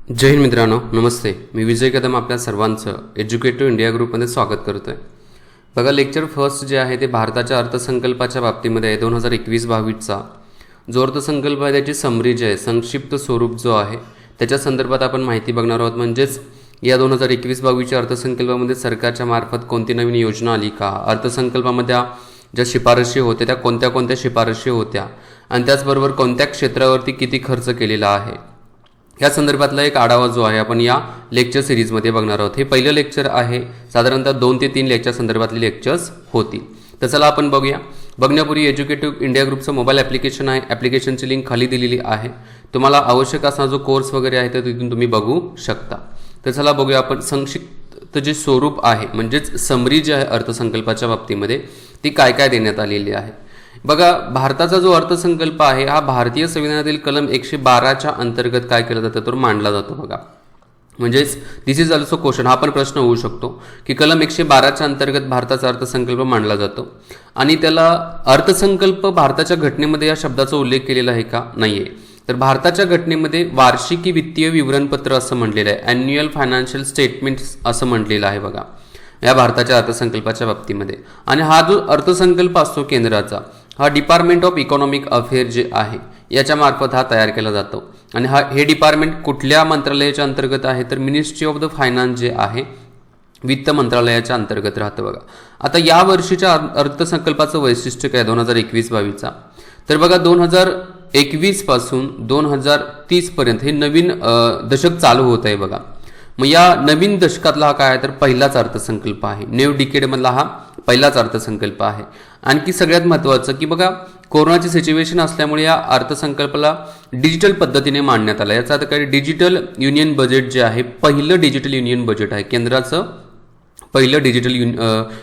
जय हिंद मित्रांनो, नमस्ते. मी विजय कदम आपल्या सर्वांचं एज्युकेटिव्ह इंडिया ग्रुपमध्ये स्वागत करतो आहे. बघा, लेक्चर फर्स्ट जे आहे ते भारताच्या अर्थसंकल्पाच्या बाबतीमध्ये आहे. 2021-22चा जो अर्थसंकल्प आहे त्याची समरी जी आहे, संक्षिप्त स्वरूप जो आहे त्याच्या संदर्भात आपण माहिती बघणार आहोत. म्हणजेच या 2021-22च्या अर्थसंकल्पामध्ये सरकारच्या मार्फत कोणती नवीन योजना आली का, अर्थसंकल्पामध्ये ज्या शिफारशी होत्या त्या कोणत्या कोणत्या शिफारशी होत्या आणि त्याचबरोबर कोणत्या क्षेत्रावरती किती खर्च केलेला आहे, या संदर्भातला एक आढावा जो आहे आपण या लेक्चर सिरीजमध्ये बघणार आहोत. हे पहिलं लेक्चर आहे. साधारणतः 2 ते 3 लेक्चर संदर्भातली लेक्चर्स होतील. तर चला आपण बघूया. बघण्यापूर्वी एज्युकेटिव्ह इंडिया ग्रुपचं मोबाईल ॲप्लिकेशन आहे. ॲप्लिकेशनची लिंक खाली दिलेली आहे. तुम्हाला आवश्यक असणारा जो कोर्स वगैरे आहे तर तिथून तुम्ही बघू शकता. तर चला बघूया आपण संक्षिप्त जे स्वरूप आहे, म्हणजेच समरी जी आहे अर्थसंकल्पाच्या बाबतीमध्ये ती काय काय देण्यात आलेली आहे. बघा, भारताचा जो अर्थसंकल्प आहे हा भारतीय संविधानातील कलम 112च्या अंतर्गत काय केलं जातं तर मांडला जातो. बघा, म्हणजेच दिस इज ऑल्सो क्वेश्चन. हा पण प्रश्न होऊ शकतो की कलम 112च्या अंतर्गत भारताचा अर्थसंकल्प मांडला जातो आणि त्याला अर्थसंकल्प भारताच्या घटनेमध्ये या शब्दाचा उल्लेख केलेला आहे का, नाहीये. तर भारताच्या घटनेमध्ये वार्षिकी वित्तीय विवरणपत्र असं म्हटलेलं आहे, ॲन्युअल फायनान्शियल स्टेटमेंट्स असं म्हटलेलं आहे. बघा, या भारताच्या अर्थसंकल्पाच्या बाबतीमध्ये. आणि हा जो अर्थसंकल्प असतो केंद्राचा, हा डिपार्टमेंट ऑफ इकॉनॉमिक अफेअर जे आहे याच्या मार्फत हा तयार केला जातो. आणि हे डिपार्टमेंट कुठल्या मंत्रालयाच्या अंतर्गत आहे तर मिनिस्ट्री ऑफ द फायनान्स जे आहे, वित्त मंत्रालयाच्या अंतर्गत राहतं. बघा, आता या वर्षीच्या अर्थसंकल्पाचं वैशिष्ट्य काय 2021-22चा, तर बघा 2021 पासून 2030 पर्यंत हे नवीन दशक चालू होत आहे. बघा, मग या नवीन दशकातला हा काय आहे तर पहिलाच अर्थसंकल्प आहे. न्यू डिकेडमधला हा पहिलाच अर्थसंकल्प आहे. आणखी सगळ्यात महत्त्वाचं की बघा, कोरोनाची सिच्युएशन असल्यामुळे या अर्थसंकल्पाला डिजिटल पद्धतीने मांडण्यात आला. याचा अर्थ काय, डिजिटल युनियन बजेट जे आहे, पहिलं डिजिटल युनियन बजेट आहे, केंद्राचं पहिलं डिजिटल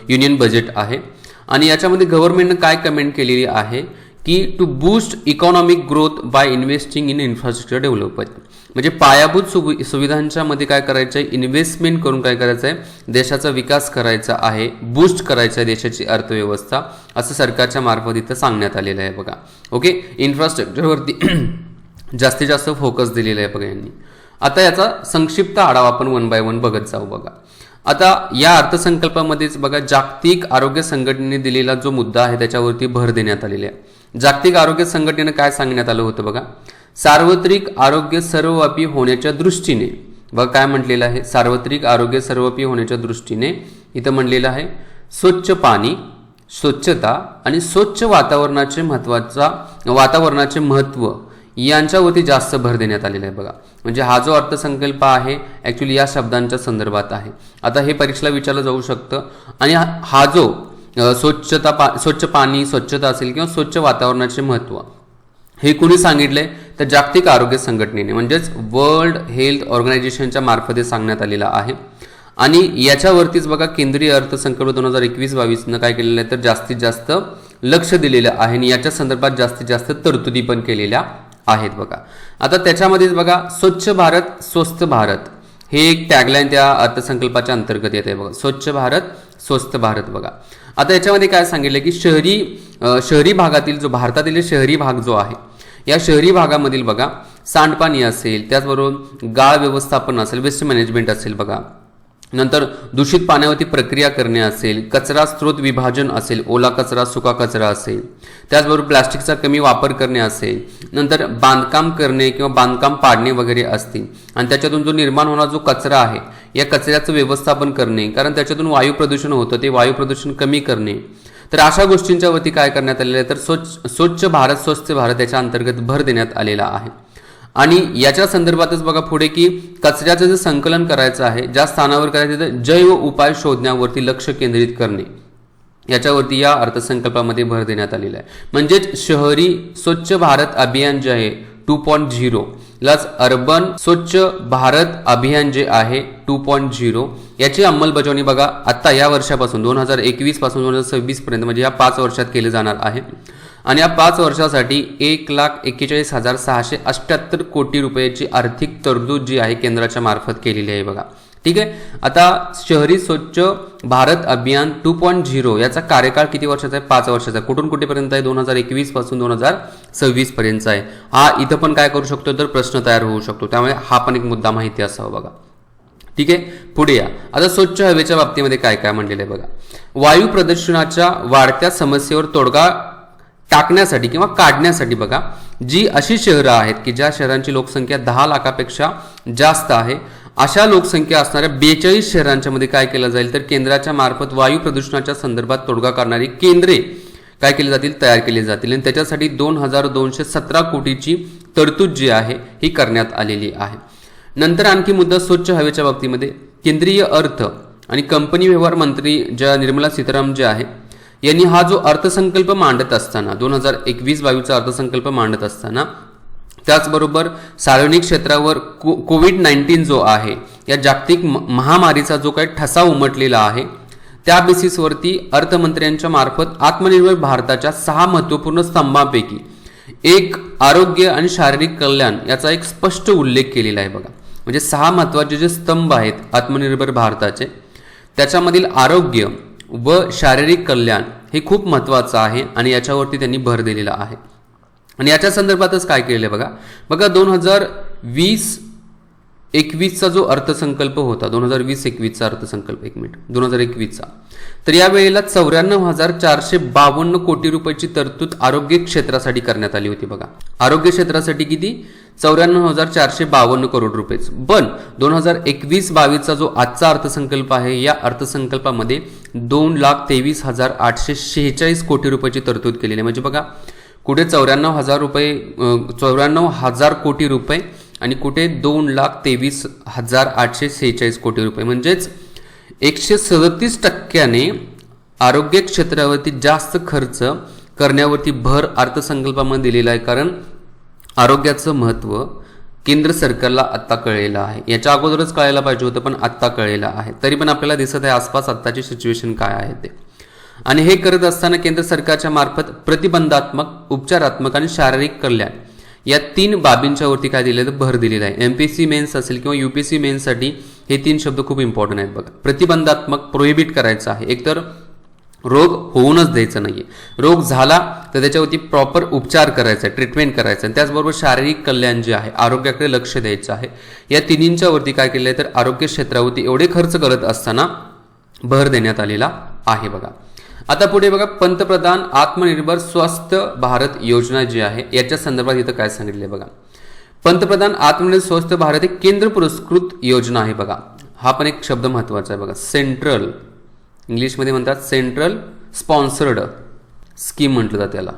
युनियन बजेट आहे. आणि याच्यामध्ये गव्हर्नमेंटनं काय कमेंट केलेली आहे की to boost economic growth by investing in infrastructure development, म्हणजे पायाभूत सुविधांच्या मध्ये काय करायचं आहे, इन्व्हेस्टमेंट करून काय करायचं आहे, देशाचा विकास करायचा आहे, बूस्ट करायचं आहे देशाची अर्थव्यवस्था, असं सरकारच्या मार्फत इथं सांगण्यात आलेलं आहे. बघा, ओके, इन्फ्रास्ट्रक्चरवरती जास्तीत जास्त फोकस दिलेला आहे. बघा, यांनी आता याचा संक्षिप्त आढावा आपण 1 बाय 1 बघत जाऊ. बघा, आता या अर्थसंकल्पामध्येच बघा, जागतिक आरोग्य संघटनेने दिलेला जो मुद्दा आहे त्याच्यावरती भर देण्यात आलेला आहे. जागतिक आरोग्य संघटनेनं काय सांगण्यात आलं होतं बघा, सार्वत्रिक आरोग्य सर्वव्यापी होण्याच्या दृष्टीने, बघा काय म्हटलेलं आहे, सार्वत्रिक आरोग्य सर्वव्यापी होण्याच्या दृष्टीने इथं म्हणलेलं आहे स्वच्छ पाणी, स्वच्छता आणि स्वच्छ वातावरणाचे महत्त्व यांच्यावरती जास्त भर देण्यात आलेला आहे. बघा, म्हणजे हा जो अर्थसंकल्प आहे ॲक्च्युली या शब्दांच्या संदर्भात आहे. आता हे परीक्षेला विचारलं जाऊ शकतं. आणि हा जो स्वच्छ पाणी, स्वच्छता असेल किंवा स्वच्छ वातावरणाचे महत्त्व, हे कुणी सांगितलंय तर जागतिक आरोग्य संघटनेने, म्हणजेच वर्ल्ड हेल्थ ऑर्गनायझेशनच्या मार्फत सांगण्यात आलेला आहे. आणि याच्यावरतीच बघा, केंद्रीय अर्थसंकल्प 2021-22नं काय केलेलं आहे तर जास्तीत जास्त लक्ष दिलेलं आहे आणि याच्या संदर्भात जास्तीत जास्त तरतुदी पण केलेल्या आहेत. बघा, आता त्याच्यामध्येच बघा, स्वच्छ भारत स्वस्थ भारत हे एक टॅगलाईन त्या अर्थसंकल्पाच्या अंतर्गत येते. बघा, स्वच्छ भारत स्वस्थ भारत. बघा, आता याच्यामध्ये काय सांगितलं की शहरी भागातील जो भारतातील शहरी भाग जो आहे, या शहरी भागामधील बघा सांडपाणी असेल, त्याचबरोबर गाळ व्यवस्थापन असेल, वेस्ट मॅनेजमेंट असेल, बघा नंतर दूषित पाण्यावरती प्रक्रिया करणे असेल, कचरा स्त्रोत विभाजन असेल, ओला कचरा सुका कचरा असेल, त्याचबरोबर प्लास्टिकचा कमी वापर करणे असेल, नंतर बांधकाम करणे किंवा बांधकाम पाडणे वगैरे असतील आणि त्याच्यातून जो निर्माण होणारा जो कचरा आहे या कचऱ्याचं व्यवस्थापन करणे, कारण त्याच्यातून वायू प्रदूषण होतं, ते वायू प्रदूषण कमी करणे. तर अशा गोष्टींच्या वरती काय करण्यात आलेलं आहे तर स्वच्छ भारत स्वस्थ भारत याच्या अंतर्गत भर देण्यात आलेला आहे. आणि याच्या संदर्भातच बघा पुढे की कचऱ्याचं जे संकलन करायचं आहे, ज्या स्थानावर करायचं तर जैव उपाय शोधण्यावरती लक्ष केंद्रित करणे, याच्यावरती या अर्थसंकल्पामध्ये भर देण्यात आलेला आहे. म्हणजेच शहरी स्वच्छ भारत अभियान जे आहे 2.0 लाच अर्बन स्वच्छ भारत अभियान जे आहे 2.0 याची अंमलबजावणी बघा आता या वर्षापासून 2021 पासून 2026 पर्यंत, म्हणजे या 5 वर्षात केली जाणार आहे. आणि या 5 वर्षासाठी 1,41,678 कोटी रुपयाची आर्थिक तरतूद जी आहे केंद्राच्या मार्फत केलेली आहे बघा. ठीक आहे. आता शहरी स्वच्छ भारत अभियान 2.0 याचा कार्यकाळ किती वर्षाचा आहे? 5 वर्षाचा. कुठून कुठेपर्यंत आहे? 2021 पासून 2026 पर्यंत आहे. हा इथं पण काय करू शकतो तर प्रश्न तयार होऊ शकतो, त्यामुळे हा पण एक मुद्दा माहिती असावा बघा. ठीक आहे. पुढे या. आता स्वच्छ हवेच्या बाबतीमध्ये काय काय म्हणलेलं आहे बघा. वायू प्रदूषणाच्या वाढत्या समस्येवर तोडगा टाकण्यासाठी किंवा काढण्यासाठी बघा, जी अशी शहरं आहेत की ज्या शहरांची लोकसंख्या 10 लाखापेक्षा जास्त आहे, अशा लोकसंख्या असणाऱ्या 42 शहरांच्या मध्ये काय केलं जाईल तर केंद्राच्या मार्फत वायू प्रदूषणाच्या संदर्भात तोडगा काढणारी केंद्रे काय केली जातील? तयार केली जातील. आणि त्याच्यासाठी 2,217 कोटीची तरतूद जी आहे ही करण्यात आलेली आहे. नंतर आणखी मुद्दा स्वच्छ हवेच्या बाबतीमध्ये केंद्रीय अर्थ आणि कंपनी व्यवहार मंत्री ज्या निर्मला सीतारामन जे आहे यांनी हा जो अर्थसंकल्प मांडत असताना 2021-22चा अर्थसंकल्प मांडत असताना त्याचबरोबर सार्वजनिक क्षेत्रावर कोविड-19 जो आहे या जागतिक महामारीचा जो काही ठसा उमटलेला आहे त्या बेसिसवरती अर्थमंत्र्यांच्या मार्फत आत्मनिर्भर भारताच्या 6 महत्त्वपूर्ण स्तंभांपैकी एक आरोग्य आणि शारीरिक कल्याण याचा एक स्पष्ट उल्लेख केलेला आहे बघा. म्हणजे 6 महत्त्वाचे जे स्तंभ आहेत आत्मनिर्भर भारताचे त्याच्यामधील आरोग्य व शारीरिक कल्याण हे खूप महत्त्वाचं आहे आणि याच्यावरती त्यांनी भर दिलेला आहे. आणि याच्या संदर्भातच काय केलेलं आहे बघा 2020-21चा जो अर्थसंकल्प होता 2020-21चा अर्थसंकल्प 2021चा तर यावेळेला 94,452 कोटी रुपयाची तरतूद आरोग्य क्षेत्रासाठी करण्यात आली होती बघा. आरोग्य क्षेत्रासाठी किती? 94,452 करोड रुपये. पण 2021-22चा जो आजचा अर्थसंकल्प आहे या अर्थसंकल्पामध्ये 2,23,846 कोटी रुपयाची तरतूद केलेली आहे. म्हणजे बघा कुठे 94,000 कोटी रुपये आणि कुठे 2,23,846 कोटी रुपये. म्हणजेच 137% आरोग्य क्षेत्रावरती जास्त खर्च करण्यावरती भर अर्थसंकल्पामध्ये दिलेला आहे. कारण आरोग्याचं महत्त्व केंद्र सरकारला आत्ता कळलेलं आहे. याच्या अगोदरच कळायला पाहिजे होतं पण आत्ता कळलेलं आहे. तरी पण आपल्याला दिसत आहे आसपास आत्ताची सिच्युएशन काय आहे ते. आणि हे करत असताना केंद्र सरकारच्या मार्फत प्रतिबंधात्मक, उपचारात्मक आणि शारीरिक कल्याण या 3 बाबींच्या वरती काय दिलेलं भर दिलेला आहे. एमपीएससी मेन्स असेल किंवा यूपीएससी मेन्ससाठी हे 3 शब्द खूप इम्पॉर्टंट आहेत बघा. प्रतिबंधात्मक प्रोहिबिट करायचं आहे. एकतर रोग होऊनच द्यायचा नाहीये, रोग झाला तर त्याच्यावरती प्रॉपर उपचार करायचा आहे, ट्रीटमेंट करायचं आहे. त्याचबरोबर शारीरिक कल्याण जे आहे आरोग्याकडे लक्ष द्यायचं आहे. या तिन्हींच्या वरती काय केलं आहे तर आरोग्य क्षेत्रावरती एवढे खर्च करत असताना भर देण्यात आलेला आहे बघा. आता पुढे बघा पंतप्रधान आत्मनिर्भर स्वस्थ भारत योजना जी आहे याच्या संदर्भात इथं काय सांगितले बघा. पंतप्रधान आत्मनिर्भर स्वस्थ भारत एक केंद्र पुरस्कृत योजना आहे बघा. हा पण एक शब्द महत्वाचा आहे बघा. सेंट्रल इंग्लिशमध्ये म्हणतात सेंट्रल स्पॉन्सर्ड स्कीम म्हटलं जातं त्याला.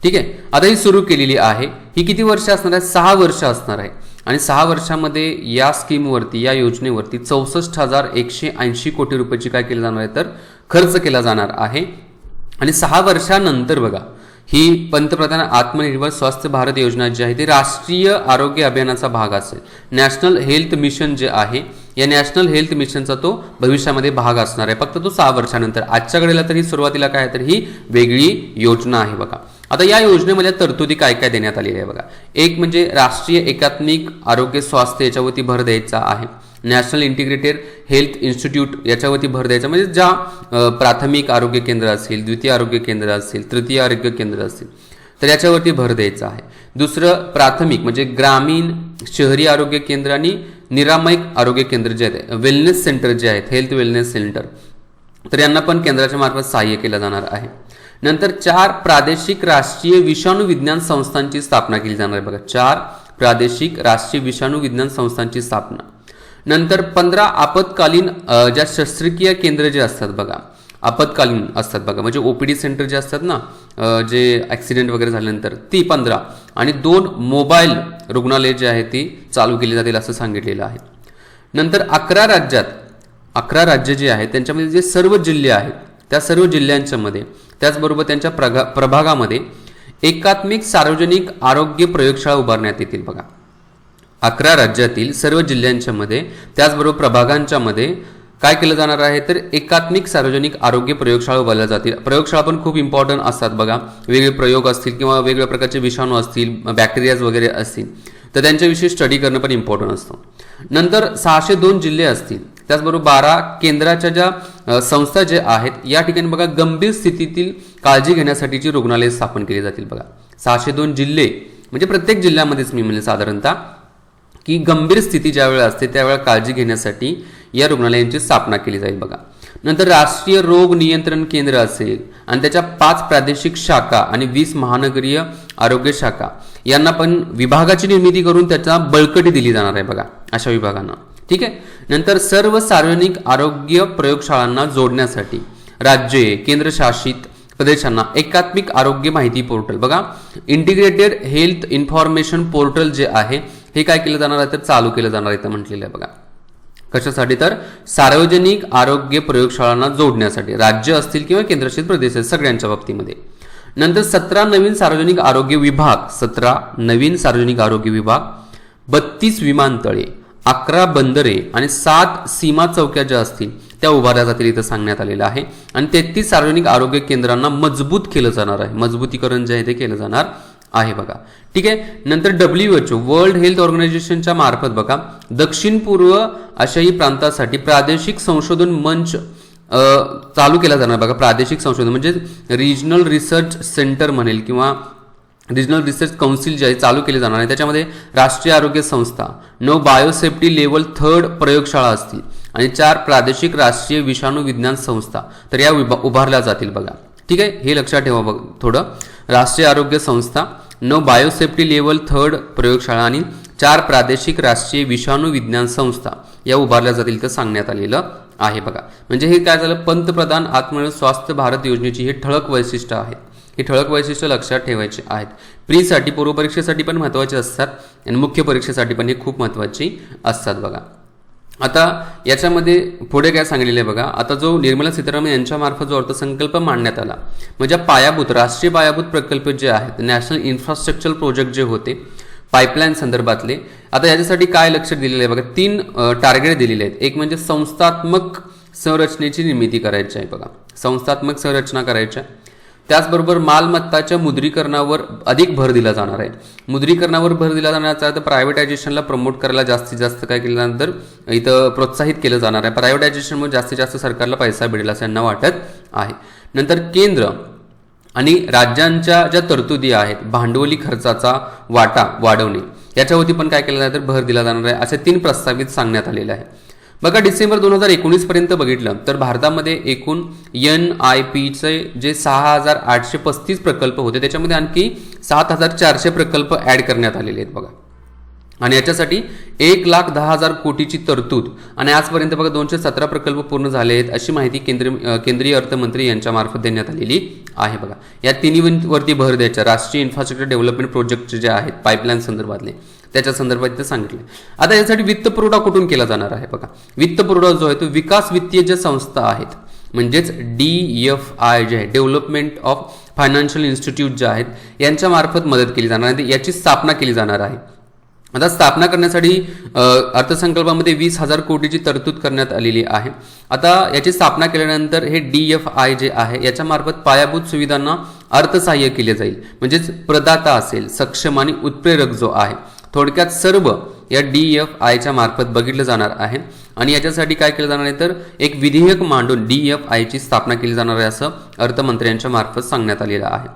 ठीक आहे. आता ही सुरू केलेली आहे. ही किती वर्ष असणार आहे? 6 वर्ष असणार आहे. आणि 6 वर्षामध्ये या स्कीमवरती या योजनेवरती 64,180 कोटी रुपयाची काय केलं जाणार आहे तर खर्च केला जाणार आहे. आणि 6 वर्षानंतर बघा ही पंतप्रधान आत्मनिर्भर स्वस्थ भारत योजना जी आहे ती राष्ट्रीय आरोग्य अभियानाचा भाग असेल. नॅशनल हेल्थ मिशन जे आहे या नॅशनल हेल्थ मिशनचा तो भविष्यामध्ये भाग असणार आहे. फक्त तो 6 वर्षानंतर. आजच्या घडीला तरी सुरुवातीला काय आहे तर ही वेगळी योजना आहे बघा. आता या योजनेमध्ये तरतुदी काय काय देण्यात आलेली आहे बघा. एक म्हणजे राष्ट्रीय एकात्मिक आरोग्य स्वास्थ्य याच्यावरती भर द्यायचा आहे. नॅशनल इंटिग्रेटेड हेल्थ इन्स्टिट्यूट याच्यावरती भर द्यायचा. म्हणजे ज्या प्राथमिक आरोग्य केंद्र असतील, द्वितीय आरोग्य केंद्र असतील, तृतीय आरोग्य केंद्र असतील तर याच्यावरती भर द्यायचा आहे. दुसरं प्राथमिक म्हणजे ग्रामीण शहरी आरोग्य केंद्र आणि निरामयिक आरोग्य केंद्र जे आहेत, वेलनेस सेंटर जे आहेत, हेल्थ वेलनेस सेंटर तर यांना पण केंद्राच्या मार्फत सहाय्य केलं जाणार आहे. नंतर 4 प्रादेशिक राष्ट्रीय विषाणू विज्ञान संस्थांची स्थापना केली जाणार आहे बघा. 4 प्रादेशिक राष्ट्रीय विषाणू विज्ञान संस्थांची स्थापना. नंतर 15 आपत्कालीन ज्या शस्त्रक्रिया केंद्र जे असतात बघा, आपत्कालीन असतात बघा, म्हणजे ओपीडी सेंटर जे असतात ना, जे ऍक्सिडेंट वगैरे झाल्यानंतर ती 15 आणि 2 मोबाईल रुग्णालय जे आहे ती चालू केली जातील असं सांगितलेलं आहे. नंतर 11 राज्य जे आहेत त्यांच्यामध्ये जे सर्व जिल्हे आहेत त्या सर्व जिल्ह्यांच्या मध्ये त्याचबरोबर त्यांच्या प्रभागामध्ये एकात्मिक सार्वजनिक आरोग्य प्रयोगशाळा उभारण्यात येतील बघा. 11 राज्यातील सर्व जिल्ह्यांच्या मध्ये त्याचबरोबर प्रभागांच्या मध्ये काय केलं जाणार आहे तर एकात्मिक सार्वजनिक आरोग्य प्रयोगशाळा उभारल्या जातील. प्रयोगशाळा पण खूप इम्पॉर्टंट असतात बघा. वेगवेगळे प्रयोग असतील किंवा वेगवेगळ्या प्रकारचे विषाणू असतील, बॅक्टेरियाज वगैरे असतील, तर त्यांच्याविषयी स्टडी करणं पण इम्पॉर्टंट असतं. नंतर 602 जिल्हे असतील, त्याचबरोबर 12 केंद्राच्या ज्या संस्था जे आहेत या ठिकाणी बघा गंभीर स्थितीतील काळजी घेण्यासाठीची रुग्णालये स्थापन केली जातील. बघा 602 जिल्हे म्हणजे प्रत्येक जिल्ह्यामध्येच मी म्हणजे साधारणतः की गंभीर स्थिती ज्यावेळेला असते त्यावेळेला काळजी घेण्यासाठी या रुग्णालयांची स्थापना केली जाईल. बघा नंतर राष्ट्रीय रोग नियंत्रण केंद्र असेल आणि त्याच्या 5 प्रादेशिक शाखा आणि 20 महानगरीय आरोग्य शाखा यांना पण विभागाची निर्मिती करून त्याचा बळकटी दिली जाणार आहे बघा अशा विभागांना. ठीक आहे. नंतर सर्व सार्वजनिक आरोग्य प्रयोगशाळांना जोडण्यासाठी राज्ये केंद्रशासित प्रदेशांना एकात्मिक आरोग्य माहिती पोर्टल बघा इंटिग्रेटेड हेल्थ इन्फॉर्मेशन पोर्टल जे आहे हे काय केलं जाणार आहे तर चालू केलं जाणार आहे तर म्हटलेलं आहे बघा. कशासाठी तर सार्वजनिक आरोग्य प्रयोगशाळांना जोडण्यासाठी, राज्य असतील किंवा केंद्रशासित प्रदेश सगळ्यांच्या बाबतीमध्ये. नंतर 17 नवीन सार्वजनिक आरोग्य विभाग, 17 नवीन सार्वजनिक आरोग्य विभाग, 32 विमानतळे, 11 बंदरे आणि 7 सीमा चौक्या ज्या असतील त्या उभारल्या जातील इथं सांगण्यात आलेलं आहे. आणि 33 सार्वजनिक आरोग्य केंद्रांना मजबूत केलं जाणार आहे, मजबूतीकरण जे आहे ते केलं जाणार आहे बघा. ठीक आहे. नंतर WHO वर्ल्ड हेल्थ ऑर्गनायझेशनच्या मार्फत बघा दक्षिण पूर्व आशियाई प्रांतासाठी प्रादेशिक संशोधन मंच चालू केला जाणार बघा. प्रादेशिक संशोधन म्हणजे रिजनल रिसर्च सेंटर म्हणेल किंवा रिजनल रिसर्च काउन्सिल जे आहे चालू केले जाणार आहे. त्याच्यामध्ये राष्ट्रीय आरोग्य संस्था, 9 बायोसेफ्टी लेवल 3 प्रयोगशाळा असतील आणि 4 प्रादेशिक राष्ट्रीय विषाणू विज्ञान संस्था तर या उभारल्या जातील बघा. ठीक आहे. हे लक्षात ठेवा बघ थोडं. राष्ट्रीय आरोग्य संस्था, 9 बायोसेफ्टी लेवल 3 प्रयोगशाळा आणि 4 प्रादेशिक राष्ट्रीय विषाणू विज्ञान संस्था या उभारल्या जातील तर सांगण्यात आलेलं आहे बघा. म्हणजे हे काय झालं पंतप्रधान आत्मनिर्भर स्वास्थ्य भारत योजनेची हे ठळक वैशिष्ट्य आहेत. ही ठळक वैशिष्ट्य लक्षात ठेवायची आहेत. प्रीसाठी पूर्व परीक्षेसाठी पण महत्त्वाची असतात आणि मुख्य परीक्षेसाठी पण हे खूप महत्त्वाची असतात बघा. आता याच्यामध्ये पुढे काय सांगितलेलं आहे बघा. आता जो निर्मला सीतारामन यांच्या मार्फत जो अर्थसंकल्प मांडण्यात आला म्हणजे पायाभूत राष्ट्रीय पायाभूत प्रकल्प जे आहेत नॅशनल इन्फ्रास्ट्रक्चर प्रोजेक्ट जे होते पाईपलाईन संदर्भातले, आता याच्यासाठी काय लक्ष दिलेलं आहे बघा. 3 टार्गेट दिलेले आहेत. एक म्हणजे संस्थात्मक संरचनेची निर्मिती करायची आहे बघा, संस्थात्मक संरचना करायच्या. त्याचबरोबर मालमत्ताच्या मुद्रीकरणावर अधिक भर दिला जाणार आहे. मुद्रीकरणावर भर दिला जाण्याचा अर्थ प्रायव्हेटायझेशनला प्रमोट करायला जास्तीत जास्त काय केल्यानंतर इथं प्रोत्साहित केलं जाणार आहे. प्रायव्हेटायझेशनमुळे जास्तीत जास्त सरकारला पैसा भेटेल असं यांना वाटत आहे. नंतर केंद्र आणि राज्यांच्या ज्या तरतुदी आहेत भांडवली खर्चाचा वाटा वाढवणे याच्यावरती पण काय केलं जातं तर भर दिला जाणार आहे. असे 3 प्रस्तावित सांगण्यात आलेले आहे बघा. डिसेंबर 2019 पर्यंत बघितलं तर भारतामध्ये एकूण NIPचे जे 6835 प्रकल्प होते त्याच्यामध्ये आणखी 7400 प्रकल्प ऍड करण्यात आलेले आहेत बघा. आणि याच्यासाठी 1,10,000 कोटीची तरतूद आणि आजपर्यंत बघा 217 प्रकल्प पूर्ण झाले आहेत अशी माहिती केंद्रीय अर्थमंत्री यांच्या मार्फत देण्यात आलेली आहे बघा. या तिन्हीवरती भर द्यायचा. राष्ट्रीय इन्फ्रास्ट्रक्चर डेव्हलपमेंट प्रोजेक्ट जे आहेत पाईपलाईन संदर्भातले त्याच्या संदर्भात इथे सांगितले. आता यासाठी वित्त पुरवठा कुठून केला जाणार आहे बघा. वित्त पुरवठा जो आहे तो विकास वित्तीय ज्या संस्था आहेत म्हणजेच DFI जे आहे डेव्हलपमेंट ऑफ फायनान्शियल इन्स्टिट्यूट जे आहेत यांच्या मार्फत मदत केली जाणार आहे. याची स्थापना केली जाणार आहे. आता स्थापना करण्यासाठी अर्थसंकल्पामध्ये 20,000 कोटीची तरतूद करण्यात आलेली आहे. आता याची स्थापना केल्यानंतर हे DFI जे आहे याच्या मार्फत पायाभूत सुविधांना अर्थसहाय्य केले जाईल. म्हणजेच प्रदाता असेल सक्षम आणि उत्प्रेरक जो आहे थोडक्यात सर्व या DFIच्या मार्फत बघितलं जाणार आहे. आणि याच्यासाठी काय केलं जाणार आहे तर एक विधेयक मांडून DFIची स्थापना केली जाणार आहे असं अर्थमंत्र्यांच्या मार्फत सांगण्यात आलेलं आहे.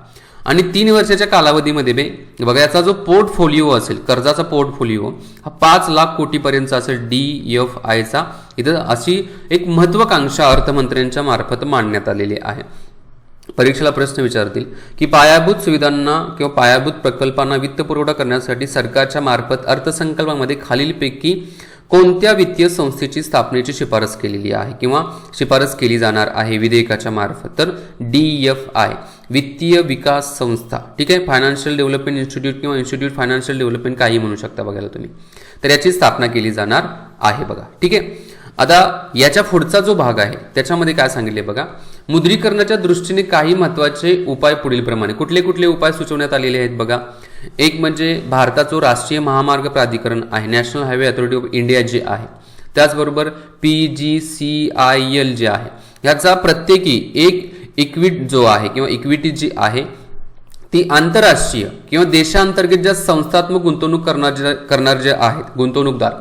आणि 3 वर्षाच्या कालावधीमध्ये बघा याचा जो पोर्टफोलिओ असेल कर्जाचा पोर्टफोलिओ हा 5 लाख कोटीपर्यंतचा असेल DFIचा. इथं अशी एक महत्वाकांक्षा अर्थमंत्र्यांच्या मार्फत मांडण्यात आलेली आहे. परीक्षेला प्रश्न विचारतील की पायाभूत सुविधांना किंवा पायाभूत प्रकल्पांना वित्त पुरवठा करण्यासाठी सरकारच्या मार्फत अर्थसंकल्पामध्ये खालीलपैकी कोणत्या वित्तीय संस्थेची स्थापनेची शिफारस केलेली आहे किंवा शिफारस केली जाणार आहे विधेयकाच्या मार्फत तर DFI वित्तीय विकास संस्था. ठीक आहे. फायनान्शियल डेव्हलपमेंट इन्स्टिट्यूट किंवा इन्स्टिट्यूट फायनान्शियल डेव्हलपमेंट काही म्हणू शकता बघायला तुम्ही. तर याची स्थापना केली जाणार आहे बघा. ठीक आहे. आता याच्या पुढचा जो भाग आहे त्याच्यामध्ये काय सांगितले बघा. मुद्रीकरणाच्या दृष्टीने काही महत्त्वाचे उपाय पुढील प्रमाणे कुठले कुठले उपाय सुचवण्यात आलेले आहेत बघा. एक म्हणजे भारताचं राष्ट्रीय महामार्ग प्राधिकरण आहे national highway authority of India जे आहे त्याचबरोबर PGCIL जे आहे याचा प्रत्येकी एक इक्विटी जो आहे किंवा इक्विटी जी आहे ती आंतरराष्ट्रीय किंवा देशांतर्गत ज्या संस्थात्मक गुंतवणूक करणार जे आहेत गुंतवणूकदार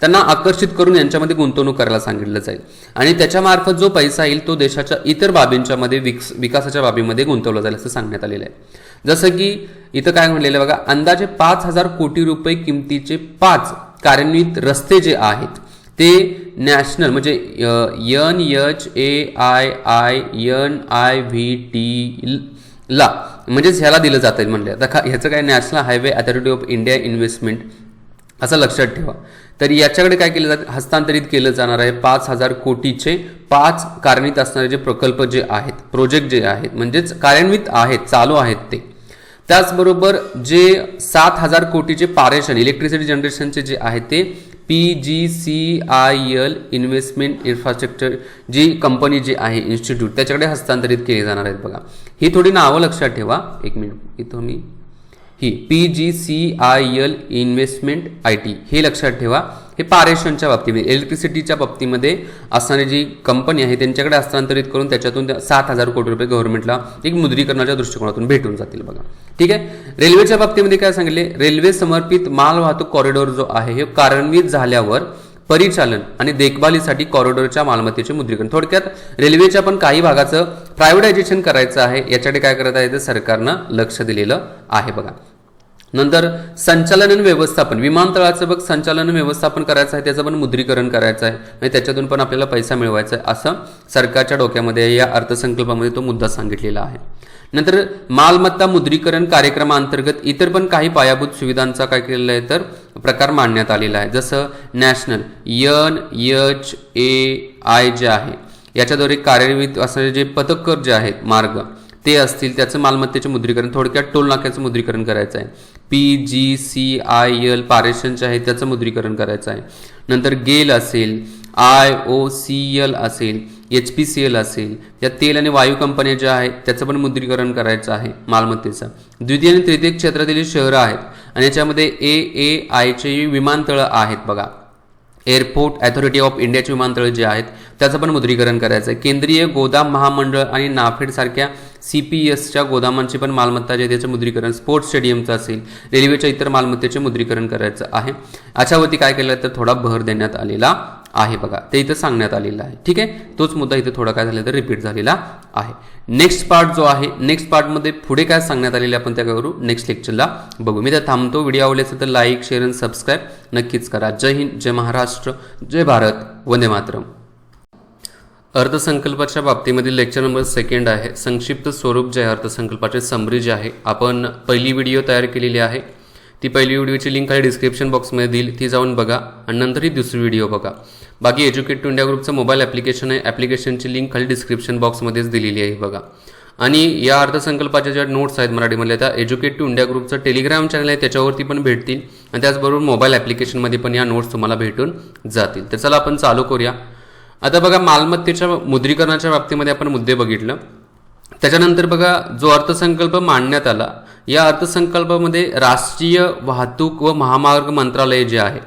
त्यांना आकर्षित करून यांच्यामध्ये गुंतवणूक करायला सांगितलं जाईल आणि त्याच्यामार्फत जो पैसा येईल तो देशाच्या इतर बाबींच्या मध्ये विकासाच्या बाबीमध्ये गुंतवला जाईल असं सांगण्यात आलेलं आहे. जसं की इथं काय म्हणलेलं बघा, अंदाजे 5,000 कोटी रुपये किमतीचे 5 कार्यान्वित रस्ते जे आहेत ते नॅशनल म्हणजे NHAIINIVT ला म्हणजेच ह्याला दिलं जातं म्हणले. आता ह्याचं काय national highway authority of India investment असं लक्षात ठेवा. तर याच्याकडे काय केलं जातं, हस्तांतरित केलं जाणार आहे 5,000 कोटीचे 5 कार्यान्वित असणारे जे प्रकल्प जे आहेत प्रोजेक्ट जे आहेत म्हणजेच कार्यान्वित आहेत चालू आहेत ते. त्याचबरोबर जे 7,000 कोटीचे पारेषण इलेक्ट्रिसिटी जनरेशनचे जे आहे ते PGCIL इन्व्हेस्टमेंट इन्फ्रास्ट्रक्चर जी कंपनी जी आहे इन्स्टिट्यूट त्याच्याकडे हस्तांतरित केले जाणार आहेत. बघा ही थोडी नावं लक्षात ठेवा. एक मिनिट इथं मी ही PGCIL इन्व्हेस्टमेंट IT हे लक्षात ठेवा. हे पारेषणच्या बाबतीमध्ये इलेक्ट्रिसिटीच्या बाबतीमध्ये असणारी जी कंपनी आहे त्यांच्याकडे हस्तांतरित करून त्याच्यातून 7,000 कोटी रुपये गव्हर्नमेंटला एक मुद्रीकरणाच्या दृष्टिकोनातून भेटून जातील. बघा ठीक आहे. रेल्वेच्या बाबतीमध्ये काय सांगितले, रेल्वे समर्पित माल वाहतूक कॉरिडॉर जो आहे हे कार्यान्वित झाल्यावर परिचालन आणि देखभालीसाठी कॉरिडॉरच्या मालमत्तेचे मुद्रीकरण. थोडक्यात रेल्वेच्या पण काही भागाचं प्रायव्हेटायझेशन करायचं आहे याच्याकडे काय करत आहे तर सरकारनं लक्ष दिलेलं आहे. बघा नंतर संचालन व्यवस्थापन, विमानतळाचं बघ संचालन व्यवस्थापन करायचं आहे त्याचं पण मुद्रीकरण करायचं आहे म्हणजे त्याच्यातून पण आपल्याला पैसा मिळवायचा आहे असं सरकारच्या डोक्यामध्ये या अर्थसंकल्पामध्ये तो मुद्दा सांगितलेला आहे. नंतर मालमत्ता मुद्रीकरण कार्यक्रमाअंतर्गत इतर पण काही पायाभूत सुविधांचा काय केलेला आहे तर प्रकार मांडण्यात आलेला आहे. जसं नॅशनल NHAI जे आहे याच्याद्वारे कार्यान्वित असणारे जे पथकर जे आहेत मार्ग ते असतील त्याचं मालमत्तेचे मुद्रीकरण, थोडक्यात टोल नाक्याचं मुद्रीकरण करायचं आहे. PGCIL पारेषण जे आहे त्याचं मुद्रीकरण करायचं आहे. नंतर गेल असेल, IOCL असेल, HPCL असेल, या तेल आणि वायू कंपन्या ज्या आहेत त्याचं पण मुद्रीकरण करायचं आहे मालमत्तेचं. द्वितीय आणि तृतीय क्षेत्रातील शहरं आहेत आणि याच्यामध्ये AAIचे विमानतळं आहेत. बघा एअरपोर्ट अथॉरिटी ऑफ इंडियाचे विमानतळ जे आहेत त्याचं पण मुद्रीकरण करायचं आहे. केंद्रीय गोदाम महामंडळ आणि नाफेड सारख्या CPSच्या गोदामांची पण मालमत्ता जे आहे त्याचं मुद्रीकरण, स्पोर्ट्स स्टेडियमचं असेल, रेल्वेच्या इतर मालमत्तेचे मुद्रीकरण करायचं आहे. अशावरती काय केलं तर थोडा भर देण्यात आलेला आहे. बघा ते इथं सांगण्यात आलेलं आहे. ठीक आहे, तोच मुद्दा इथे थोडा काय झाला तर रिपीट झालेला आहे. नेक्स्ट पार्ट जो आहे नेक्स्ट पार्टमध्ये पुढे काय सांगण्यात आलेले आपण त्या करू नेक्स्ट लेक्चरला बघू. मी तर थांबतो. व्हिडिओ आवडले असेल तर लाईक शेअर आणि सबस्क्राईब नक्कीच करा. जय हिंद, जय महाराष्ट्र, जय भारत, वंदे मातरम. अर्थसंकल्पाच्या बाबतीमधील लेक्चर नंबर 2 आहे. संक्षिप्त स्वरूप जे आहे अर्थसंकल्पाचे समरी जे आहे आपण पहिली व्हिडिओ तयार केलेली आहे. ती पहिली व्हिडिओची लिंक आहे डिस्क्रिप्शन बॉक्समध्ये देईल, ती जाऊन बघा आणि नंतर ही दुसरी व्हिडिओ बघा. बाकी एज्युकेट टू इंडिया ग्रुपचं मोबाईल ॲप्लिकेशन आहे, ॲप्लिकेशनची लिंक खाली डिस्क्रिप्शन बॉक्समध्येच दिलेली आहे बघा. आणि या अर्थसंकल्पाच्या ज्या नोट्स आहेत मराठीमधल्या त्या एज्युकेट टू इंडिया ग्रुपचं टेलिग्राम चॅनल आहे त्याच्यावरती पण भेटतील आणि त्याचबरोबर मोबाईल ॲप्लिकेशनमध्ये पण या नोट्स तुम्हाला भेटून जातील. तर चला आपण चालू करूया. आता बघा मालमत्तेच्या मुद्रीकरणाच्या बाबतीमध्ये आपण मुद्दे बघितलं. त्याच्यानंतर बघा जो अर्थसंकल्प मांडण्यात आला या अर्थसंकल्पामध्ये राष्ट्रीय वाहतूक व महामार्ग मंत्रालय जे आहे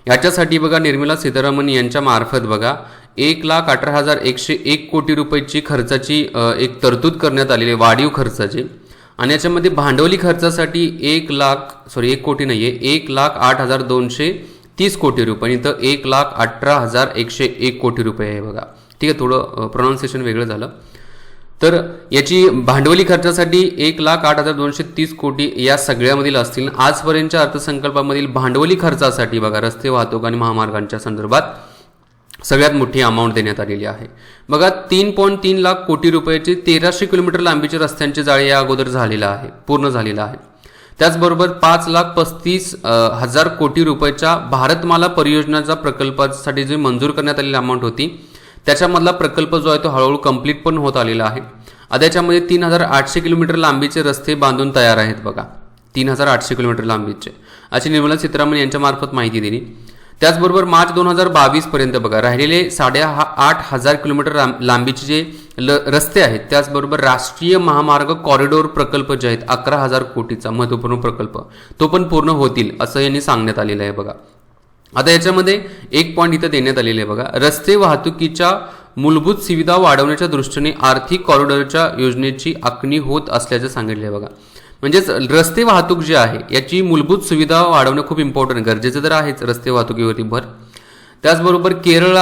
याच्यासाठी बघा निर्मला सीतारामन यांच्या मार्फत बघा 1,18,101 कोटी रुपयाची खर्चाची एक तरतूद करण्यात आलेली वाढीव खर्चाची आणि याच्यामध्ये भांडवली खर्चासाठी 1,08,230 कोटी रुपये आणि तर 1,18,101 कोटी रुपये आहे बघा. ठीक आहे, थोडं प्रोनाऊन्सिएशन वेगळं झालं. तर याची भांडवली खर्चासाठी 1,08,230 कोटी या सगळ्यामधील असतील. आजपर्यंतच्या अर्थसंकल्पामधील भांडवली खर्चासाठी बघा रस्ते वाहतूक आणि महामार्गांच्या संदर्भात सगळ्यात मोठी अमाऊंट देण्यात आलेली आहे. बघा 3.3 लाख कोटी रुपयाचे 1300 किलोमीटर लांबीचे रस्त्यांचे जाळे या अगोदर झालेला आहे, पूर्ण झालेला आहे. त्याचबरोबर 5,35,000 कोटी रुपयाच्या भारतमाला परियोजनाचा प्रकल्पासाठी जी मंजूर करण्यात आलेली अमाऊंट होती त्याच्यामधला प्रकल्प जो आहे तो हळूहळू कंप्लीट पण होत आलेला आहे. आता याच्यामध्ये 3,800 किलोमीटर लांबीचे रस्ते बांधून तयार आहेत बघा, 3,800 किलोमीटर लांबीचे अशी निर्मला सीतारामन यांच्या मार्फत माहिती दिली. त्याचबरोबर मार्च 2022 पर्यंत बघा राहिलेले 8,500 किलोमीटर लांबीचे जे रस्ते आहेत त्याचबरोबर राष्ट्रीय महामार्ग कॉरिडॉर प्रकल्प जे आहेत 11,000 कोटीचा महत्त्वपूर्ण प्रकल्प तो पण पूर्ण होतील असं यांनी सांगण्यात आलेलं आहे बघा. आता याच्यामध्ये एक पॉईंट इथं देण्यात आलेले आहे बघा, रस्ते वाहतुकीच्या मूलभूत सुविधा वाढवण्याच्या दृष्टीने आर्थिक कॉरिडॉरच्या योजनेची आखणी होत असल्याचं सांगितले बघा. म्हणजेच रस्ते वाहतूक जी आहे याची मूलभूत सुविधा वाढवणं खूप इम्पॉर्टंट आहे, गरजेचं तर आहेच रस्ते वाहतुकीवरती भर. त्याचबरोबर केरळ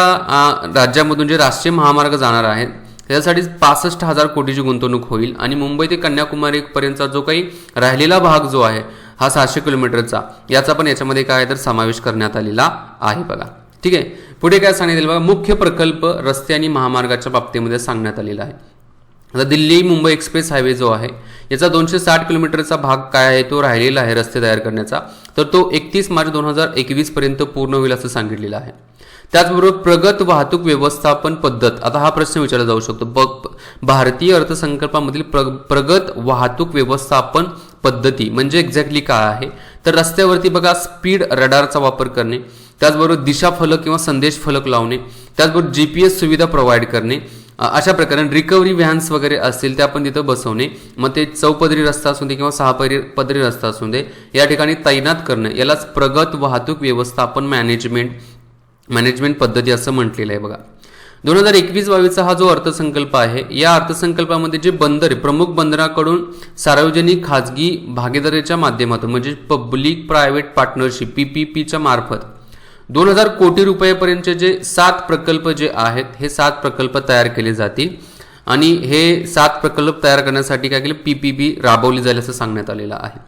राज्यामधून जे राष्ट्रीय महामार्ग जाणार आहेत त्यासाठी 65,000 कोटीची गुंतवणूक होईल आणि मुंबई ते कन्याकुमारी पर्यंतचा जो काही राहिलेला भाग जो आहे हा 600 किलोमीटरचा, याचा पण याच्यामध्ये काय तर समावेश करण्यात आलेला आहे बघा. ठीक आहे, पुढे काय सांगण्यात येईल बघा, मुख्य प्रकल्प रस्ते आणि महामार्गाच्या बाबतीमध्ये सांगण्यात आलेला आहे. आता दिल्ली मुंबई एक्सप्रेस हायवे जो आहे याचा 260 किलोमीटरचा भाग काय आहे तो राहिलेला आहे रस्ते तयार करण्याचा, तर तो 31 मार्च 2021 पर्यंत पूर्ण होईल असं सांगितलेलं आहे. त्याचबरोबर प्रगत वाहतूक व्यवस्थापन पद्धत, आता हा प्रश्न विचारला जाऊ शकतो, भारतीय अर्थसंकल्पामधील प्रगत वाहतूक व्यवस्थापन पद्धती म्हणजे एक्झॅक्टली काय आहे, तर रस्त्यावरती बघा स्पीड रडारचा वापर करणे, त्याचबरोबर दिशा फलक किंवा संदेश फलक लावणे, त्याचबरोबर GPS सुविधा प्रोव्हाइड करणे, अशा प्रकारे रिकव्हरी व्हॅन्स वगैरे असतील त्या पण तिथं बसवणे, मग ते चौपदरी रस्ता असू दे किंवा 6 पदरी रस्ता असू दे या ठिकाणी तैनात करणे, यालाच प्रगत वाहतूक व्यवस्थापन मॅनेजमेंट पद्धती असं म्हटलेलं आहे बघा. 2021-22 हा जो अर्थसंकल्प आहे या अर्थसंकल्पामध्ये जे बंदर प्रमुख बंदराकडून सार्वजनिक खाजगी भागीदारीच्या माध्यमातून म्हणजे पब्लिक प्रायव्हेट पार्टनरशिप PPPच्या मार्फत 2,000 कोटी रुपयापर्यंतचे जे 7 प्रकल्प जे आहेत हे 7 प्रकल्प तयार केले जातील आणि हे 7 प्रकल्प तयार करण्यासाठी काय केले PPP राबवली जाईल असं सांगण्यात आलेलं आहे.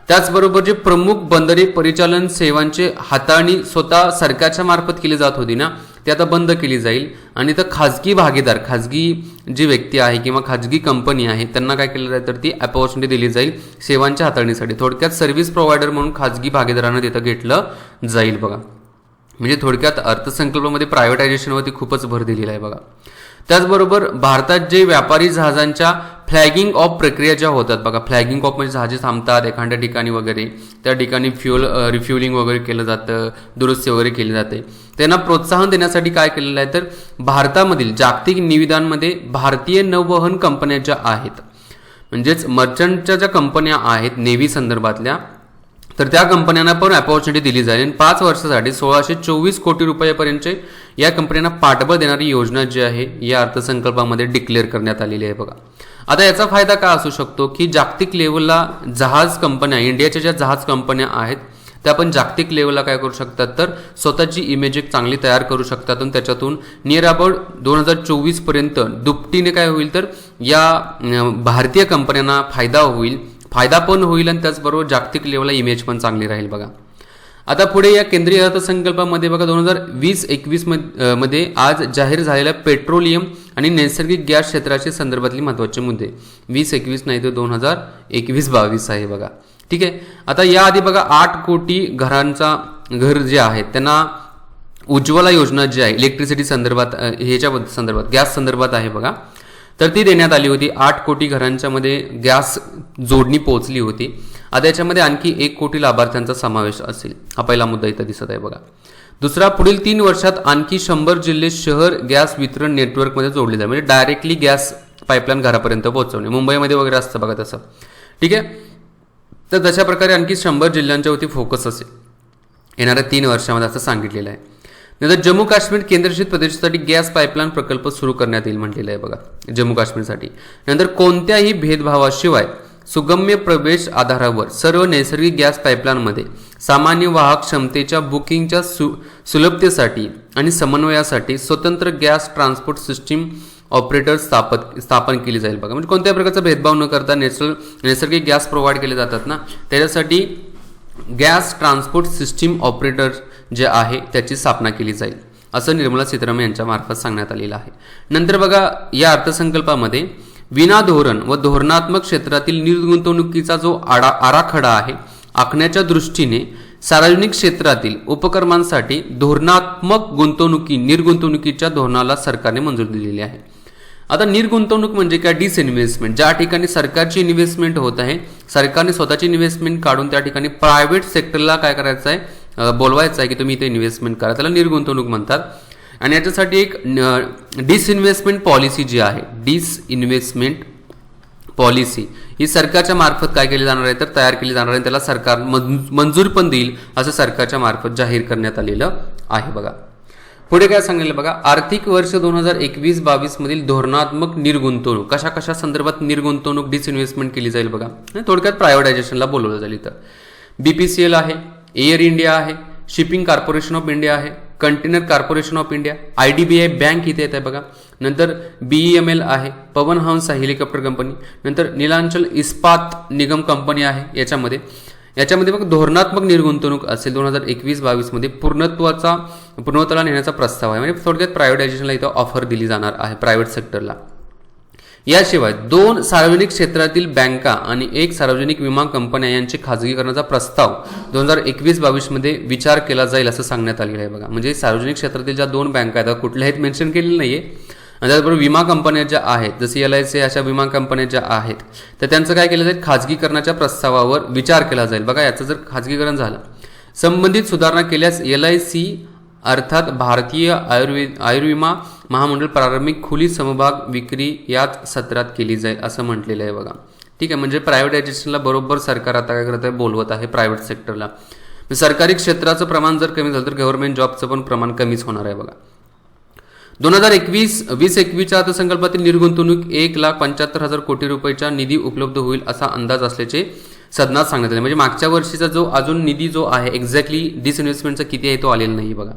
त्याचबरोबर जे प्रमुख बंदरे परिचालन सेवांचे हाताळणी स्वतः सरकारच्या मार्फत केली जात होती ना, ती आता बंद केली जाईल आणि तर खाजगी भागीदार, खाजगी जी व्यक्ती आहे किंवा खाजगी कंपनी आहे त्यांना काय केलं जाईल तर ती अपॉर्च्युनिटी दिली जाईल सेवांच्या हाताळणीसाठी. थोडक्यात सर्व्हिस प्रोव्हायडर म्हणून खाजगी भागीदारांना तिथं घेतलं जाईल बघा. म्हणजे थोडक्यात अर्थसंकल्पामध्ये प्रायव्हेटायझेशनवरती खूपच भर दिलेला आहे बघा. त्याचबरोबर भारतात जे व्यापारी जहाजांच्या फ्लॅगिंग ऑफ प्रक्रिया ज्या होतात बघा, फ्लॅगिंग ऑफ म्हणजे जहाजे थांबतात एखाद्या ठिकाणी वगैरे, त्या ठिकाणी रिफ्युलिंग वगैरे केलं जातं, दुरुस्ती वगैरे केली जाते, त्यांना प्रोत्साहन देण्यासाठी काय केलेलं आहे तर भारतामधील जागतिक निविदांमध्ये भारतीय नौवहन कंपन्या ज्या आहेत म्हणजेच मर्चंटच्या ज्या कंपन्या आहेत नेव्ही संदर्भातल्या, तर त्या कंपन्यांना पण अपॉर्च्युनिटी दिली जाईल आणि 5 वर्षासाठी 1624 कोटी रुपयापर्यंतचे या कंपन्यांना पाठबळ देणारी योजना जी आहे या अर्थसंकल्पामध्ये डिक्लेअर करण्यात आलेली आहे बघा. आता याचा फायदा काय असू शकतो की जागतिक लेवलला जहाज कंपन्या, इंडियाच्या ज्या जहाज कंपन्या आहेत त्या पण जागतिक लेवलला काय करू शकतात तर स्वतःची इमेज एक चांगली तयार करू शकतात आणि त्याच्यातून नियर अबाउट 2024 पर्यंत दुपटीने काय होईल तर या भारतीय कंपन्यांना फायदा पण होईल आणि त्याचबरोबर जागतिक लेवलला इमेज पण चांगली राहील बघा. आता पुढे या केंद्रीय अर्थसंकल्पामध्ये बघा 2020-21 मध्ये आज जाहीर झालेल्या पेट्रोलियम आणि नैसर्गिक गॅस क्षेत्राच्या संदर्भातले महत्त्वाचे मुद्दे 2021 नाही तर 2021-22 आहे बघा. ठीक आहे, आता याआधी बघा 8 कोटी घर जे आहेत त्यांना उज्ज्वला योजना जी आहे इलेक्ट्रिसिटी संदर्भात ह्याच्या संदर्भात गॅस संदर्भात आहे बघा, तर ती देण्यात आली होती. 8 कोटी घरांच्या मध्ये गॅस जोडणी पोहोचली होती. आता याच्यामध्ये आणखी 1 कोटी लाभार्थ्यांचा समावेश असेल, हा पहिला मुद्दा इथं दिसत आहे बघा. दुसरा, पुढील 3 वर्षात आणखी 100 जिल्हे शहर गॅस वितरण नेटवर्कमध्ये जोडले जाईल, म्हणजे डायरेक्टली गॅस पाईपलाईन घरापर्यंत पोहोचवणे. मुंबईमध्ये वगैरे असतं बघा तसं. ठीक आहे, तर तशा प्रकारे आणखी 100 जिल्ह्यांच्या वरती फोकस असेल येणाऱ्या 3 वर्षामध्ये असं सांगितलेलं आहे. नंतर जम्मू काश्मीर केंद्रशासित प्रदेशासाठी गॅस पाईपलाईन प्रकल्प सुरू करण्यात येईल म्हटलेलं आहे बघा जम्मू काश्मीरसाठी. नंतर कोणत्याही भेदभावाशिवाय सुगम्य प्रवेश आधारावर सर्व नैसर्गिक गॅस पाईपलाईनमध्ये सामान्य वाहक क्षमतेच्या बुकिंगच्या सुलभतेसाठी आणि समन्वयासाठी स्वतंत्र गॅस ट्रान्सपोर्ट सिस्टीम ऑपरेटर स्थापन केली जाईल बघा. म्हणजे कोणत्याही प्रकारचा भेदभाव न करता नैसर्गिक गॅस प्रोव्हाइड केले जातात ना, त्याच्यासाठी गॅस ट्रान्सपोर्ट सिस्टीम ऑपरेटर जे आहे त्याची स्थापना केली जाईल असं निर्मला सीतारामन यांच्या मार्फत सांगण्यात आलेलं आहे. नंतर बघा या अर्थसंकल्पामध्ये विना धोरण व धोरणात्मक क्षेत्रातील निर्गुंतवणुकीचा जो आराखडा आहे आखण्याच्या दृष्टीने सार्वजनिक क्षेत्रातील उपक्रमांसाठी धोरणात्मक निर्गुंतवणुकीच्या धोरणाला सरकारने मंजुरी दिलेली आहे. आता निर्गुंतवणूक म्हणजे काय, डिसइन्व्हेस्टमेंट, ज्या ठिकाणी सरकारची इन्व्हेस्टमेंट होत आहे, सरकारने स्वतःची इन्व्हेस्टमेंट काढून त्या ठिकाणी प्रायव्हेट सेक्टरला काय करायचं आहे, बोलवायचं आहे की तुम्ही इथे इन्व्हेस्टमेंट करा, त्याला निर्गुंतवणूक म्हणतात. आणि याच्यासाठी एक डिसइन्व्हेस्टमेंट पॉलिसी जी आहे, डिसइन्व्हेस्टमेंट पॉलिसी ही सरकारच्या मार्फत काय केली जाणार आहे तर तयार केली जाणार आहे, त्याला सरकार मंजूर पण देईल असं सरकारच्या मार्फत जाहीर करण्यात आलेलं आहे बघा. पुढे काय सांगितलं बघा, आर्थिक वर्ष 2021-22 मधील धोरणात्मक निर्गुंतवणूक कशा कशा संदर्भात निर्गुंतवणूक डिसइन्व्हेस्टमेंट केली जाईल बघा. थोडक्यात प्रायव्हेटायझेशनला बोलवलं जाईल. इथं BPCL आहे, एअर इंडिया आहे, शिपिंग कॉर्पोरेशन ऑफ इंडिया आहे, container corporation of India, IDBI bank इथे येत आहे बघा. नंतर BEML आहे, पवन हंस आहे हेलिकॉप्टर कंपनी. नंतर नीलांचल इस्पात निगम कंपनी आहे. याच्यामध्ये मग धोरणात्मक निर्गुंतवणूक असेल 2021-22 मध्ये पूर्णत्वाला नेण्याचा प्रस्ताव आहे. म्हणजे थोडक्यात प्रायव्हेटायझेशनला इथं ऑफर दिली जाणार आहे प्रायव्हेट सेक्टरला. याशिवाय 2 सार्वजनिक क्षेत्रातील बँका आणि 1 सार्वजनिक विमा कंपन्या यांचे खाजगीकरणाचा प्रस्ताव 2021-22 मध्ये विचार केला जाईल असं सांगण्यात आलेलं आहे बघा. म्हणजे सार्वजनिक क्षेत्रातील ज्या 2 बँका आहेत कुठल्याही मेन्शन केलेलं नाहीये. आणि त्याचबरोबर विमा कंपन्या ज्या आहेत जसे LIC अशा विमा कंपन्या ज्या आहेत तर त्यांचं काय केलं जाईल, खाजगीकरणाच्या प्रस्तावावर विचार केला जाईल बघा. याचं जर खाजगीकरण झालं, संबंधित सुधारणा केल्यास LIC अर्थात भारतीय आयुर्विमा महामंडळ प्रारंभिक खुली समभाग विक्री याच सत्रात केली जाईल असं म्हटलेलं आहे बघा. ठीक आहे, म्हणजे प्रायव्हेटायझेशनला बरोबर सरकार आता काय करत आहे, बोलवत आहे प्रायव्हेट सेक्टरला. सरकारी क्षेत्राचं प्रमाण जर कमी झालं तर गव्हर्नमेंट जॉबचं पण प्रमाण कमीच होणार आहे बघा. 2021 अर्थसंकल्पातील निर्गुंतवणूक 1,75,000 कोटी रुपयाचा निधी उपलब्ध होईल असा अंदाज असल्याचे सदनात सांगण्यात आले. म्हणजे मागच्या वर्षीचा जो अजून निधी जो आहे एक्झॅक्टली डिसइन्व्हेस्टमेंटचा किती आहे तो आलेला नाही बघा.